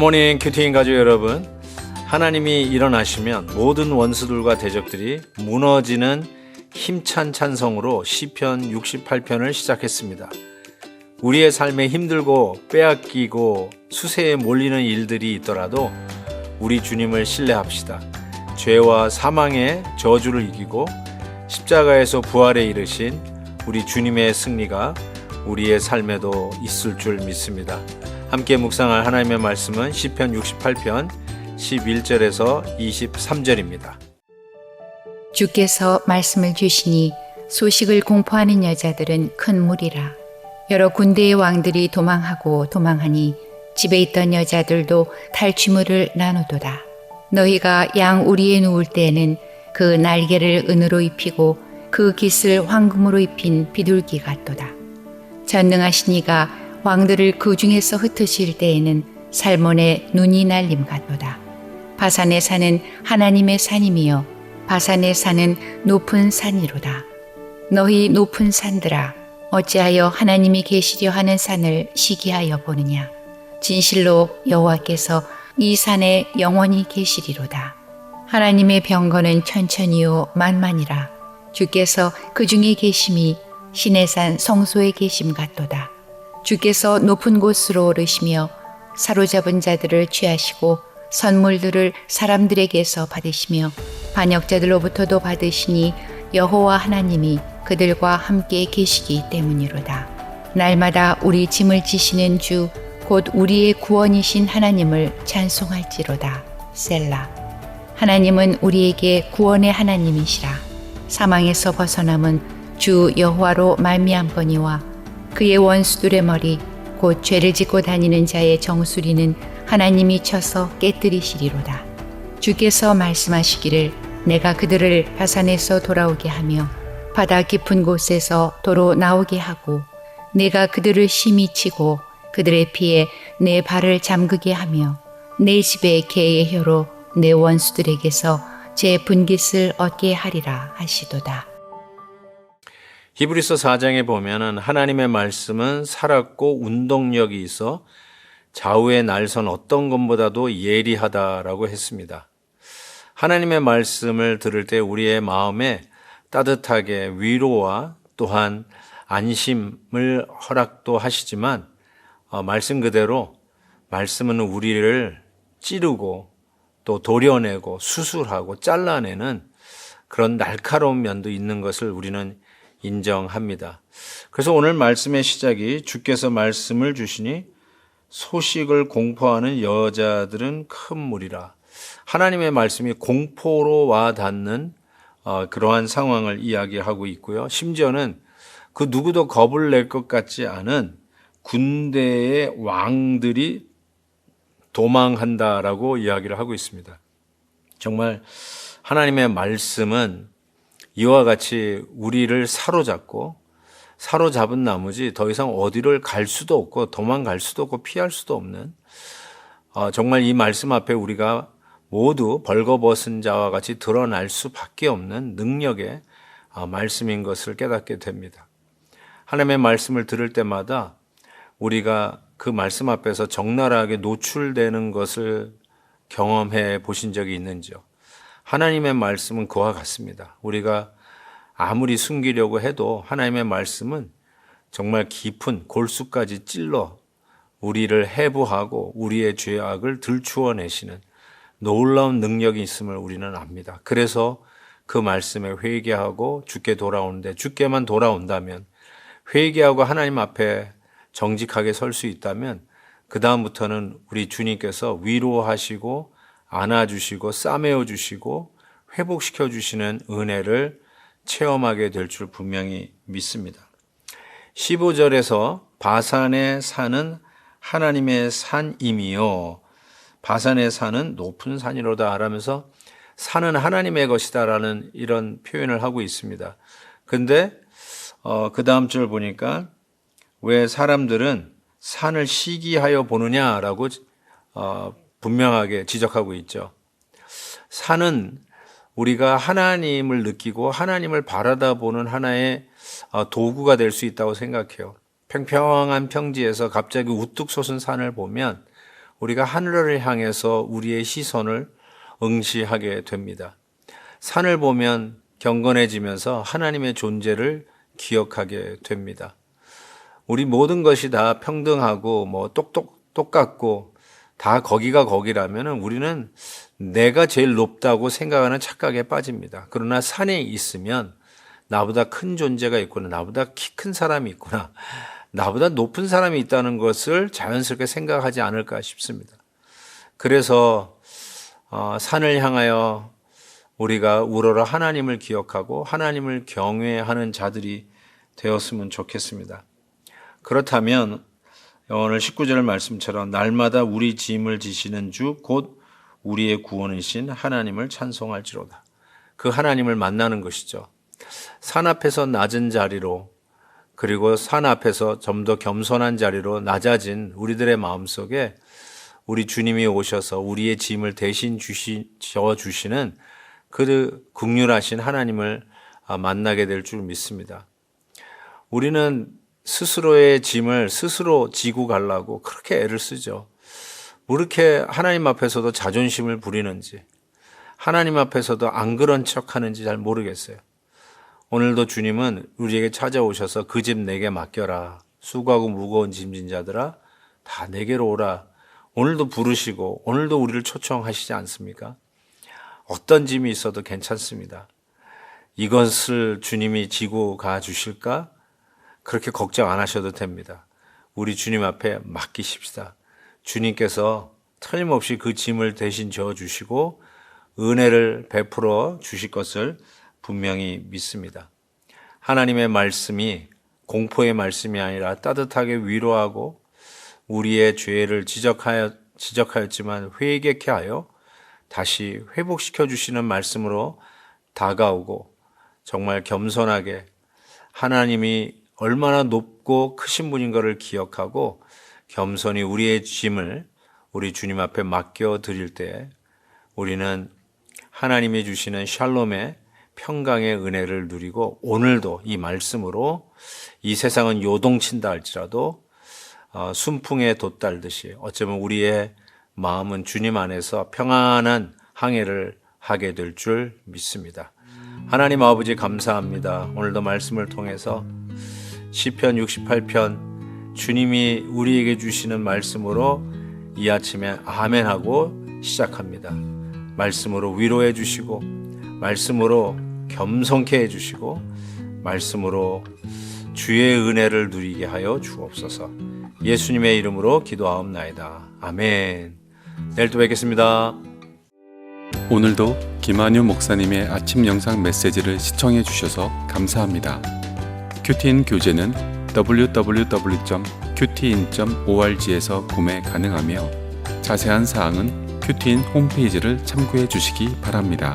굿모닝 큐티인 가족 여러분, 하나님이 일어나시면 모든 원수들과 대적들이 무너지는 힘찬 찬송으로 시편 68편을 시작했습니다. 우리의 삶에 힘들고 빼앗기고 수세에 몰리는 일들이 있더라도 우리 주님을 신뢰합시다. 죄와 사망의 저주를 이기고 십자가에서 부활에 이르신 우리 주님의 승리가 우리의 삶에도 있을 줄 믿습니다. 함께 묵상할 하나님의 말씀은 시편 68편 11절에서 23절입니다. 주께서 말씀을 주시니 소식을 공포하는 여자들은 큰 무리라. 여러 군대의 왕들이 도망하니 집에 있던 여자들도 탈취물을 나누도다. 너희가 양 우리에 누울 때에는 그 날개를 은으로 입히고 그 깃을 황금으로 입힌 비둘기 같도다. 전능하신 이가 왕들을 그 중에서 흩으실 때에는 살몬의 눈이 날림 같도다. 바산의 산은 하나님의 산이며 바산의 산은 높은 산이로다. 너희 높은 산들아, 어찌하여 하나님이 계시려 하는 산을 시기하여 보느냐. 진실로 여호와께서 이 산에 영원히 계시리로다. 하나님의 병거는 천천히요 만만이라. 주께서 그 중에 계심이 신의 산 성소에 계심 같도다. 주께서 높은 곳으로 오르시며 사로잡은 자들을 취하시고 선물들을 사람들에게서 받으시며 반역자들로부터도 받으시니 여호와 하나님이 그들과 함께 계시기 때문이로다. 날마다 우리 짐을 지시는 주 곧 우리의 구원이신 하나님을 찬송할지로다. 셀라. 하나님은 우리에게 구원의 하나님이시라. 사망에서 벗어남은 주 여호와로 말미암거니와 그의 원수들의 머리 곧 죄를 짓고 다니는 자의 정수리는 하나님이 쳐서 깨뜨리시리로다. 주께서 말씀하시기를 내가 그들을 바산에서 돌아오게 하며 바다 깊은 곳에서 도로 나오게 하고 내가 그들을 심히 치고 그들의 피에 내 발을 잠그게 하며 내 집에 개의 혀로 내 원수들에게서 제 분깃을 얻게 하리라 하시도다. 히브리서 4장에 보면은 하나님의 말씀은 살았고 운동력이 있어 좌우의 날선 어떤 것보다도 예리하다라고 했습니다. 하나님의 말씀을 들을 때 우리의 마음에 따뜻하게 위로와 또한 안심을 허락도 하시지만 말씀 그대로 말씀은 우리를 찌르고 또 도려내고 수술하고 잘라내는 그런 날카로운 면도 있는 것을 우리는 인정합니다. 그래서 오늘 말씀의 시작이 주께서 말씀을 주시니 소식을 공포하는 여자들은 큰 무리라. 하나님의 말씀이 공포로 와 닿는 그러한 상황을 이야기하고 있고요. 심지어는 그 누구도 겁을 낼 것 같지 않은 군대의 왕들이 도망한다라고 이야기를 하고 있습니다. 정말 하나님의 말씀은 이와 같이 우리를 사로잡은 나머지 더 이상 어디를 갈 수도 없고 도망갈 수도 없고 피할 수도 없는 정말 이 말씀 앞에 우리가 모두 벌거벗은 자와 같이 드러날 수밖에 없는 능력의 말씀인 것을 깨닫게 됩니다. 하나님의 말씀을 들을 때마다 우리가 그 말씀 앞에서 적나라하게 노출되는 것을 경험해 보신 적이 있는지요? 하나님의 말씀은 그와 같습니다. 우리가 아무리 숨기려고 해도 하나님의 말씀은 정말 깊은 골수까지 찔러 우리를 해부하고 우리의 죄악을 들추어내시는 놀라운 능력이 있음을 우리는 압니다. 그래서 그 말씀에 회개하고 주께 돌아오는데 주께만 돌아온다면 회개하고 하나님 앞에 정직하게 설 수 있다면 그 다음부터는 우리 주님께서 위로하시고 안아주시고 싸매어 주시고 회복시켜 주시는 은혜를 체험하게 될 줄 분명히 믿습니다. 15절에서 바산의 산은 하나님의 산임이요 바산의 산은 높은 산이로다 하면서 산은 하나님의 것이다라는 이런 표현을 하고 있습니다. 근데 그 다음 절 보니까 왜 사람들은 산을 시기하여 보느냐라고 분명하게 지적하고 있죠. 산은 우리가 하나님을 느끼고 하나님을 바라다 보는 하나의 도구가 될 수 있다고 생각해요. 평평한 평지에서 갑자기 우뚝 솟은 산을 보면 우리가 하늘을 향해서 우리의 시선을 응시하게 됩니다. 산을 보면 경건해지면서 하나님의 존재를 기억하게 됩니다. 우리 모든 것이 다 평등하고 똑같고 다 거기가 거기라면 우리는 내가 제일 높다고 생각하는 착각에 빠집니다. 그러나 산에 있으면 나보다 큰 존재가 있구나, 나보다 키 큰 사람이 있구나, 나보다 높은 사람이 있다는 것을 자연스럽게 생각하지 않을까 싶습니다. 그래서 산을 향하여 우리가 우러러 하나님을 기억하고 하나님을 경외하는 자들이 되었으면 좋겠습니다. 그렇다면 오늘 19절 말씀처럼 날마다 우리 짐을 지시는 주 곧 우리의 구원이신 하나님을 찬송할지로다. 그 하나님을 만나는 것이죠. 산 앞에서 낮은 자리로, 그리고 산 앞에서 좀 더 겸손한 자리로 낮아진 우리들의 마음속에 우리 주님이 오셔서 우리의 짐을 대신 져주시는 그 긍휼하신 하나님을 만나게 될 줄 믿습니다. 우리는 스스로의 짐을 스스로 지고 가려고 그렇게 애를 쓰죠. 뭐 이렇게 하나님 앞에서도 자존심을 부리는지, 하나님 앞에서도 안 그런 척 하는지 잘 모르겠어요. 오늘도 주님은 우리에게 찾아오셔서 그 짐 내게 맡겨라, 수고하고 무거운 짐진 자들아 다 내게로 오라, 오늘도 부르시고 오늘도 우리를 초청하시지 않습니까? 어떤 짐이 있어도 괜찮습니다. 이것을 주님이 지고 가 주실까? 그렇게 걱정 안 하셔도 됩니다. 우리 주님 앞에 맡기십시다. 주님께서 틀림없이 그 짐을 대신 져주시고 은혜를 베풀어 주실 것을 분명히 믿습니다. 하나님의 말씀이 공포의 말씀이 아니라 따뜻하게 위로하고 우리의 죄를 지적하였지만 회개케 하여 다시 회복시켜 주시는 말씀으로 다가오고 정말 겸손하게 하나님이 얼마나 높고 크신 분인 것을 기억하고 겸손히 우리의 짐을 우리 주님 앞에 맡겨 드릴 때 우리는 하나님이 주시는 샬롬의 평강의 은혜를 누리고 오늘도 이 말씀으로 이 세상은 요동친다 할지라도 순풍에 돛달듯이 어쩌면 우리의 마음은 주님 안에서 평안한 항해를 하게 될 줄 믿습니다. 하나님 아버지 감사합니다. 오늘도 말씀을 통해서 시편 68편 주님이 우리에게 주시는 말씀으로 이 아침에 아멘하고 시작합니다. 말씀으로 위로해 주시고 말씀으로 겸손케 해 주시고 말씀으로 주의 은혜를 누리게 하여 주옵소서. 예수님의 이름으로 기도하옵나이다. 아멘. 내일 또 뵙겠습니다. 오늘도 김한유 목사님의 아침 영상 메시지를 시청해 주셔서 감사합니다. 큐티인 교재는 www.qtin.org에서 구매 가능하며 자세한 사항은 큐티인 홈페이지를 참고해 주시기 바랍니다.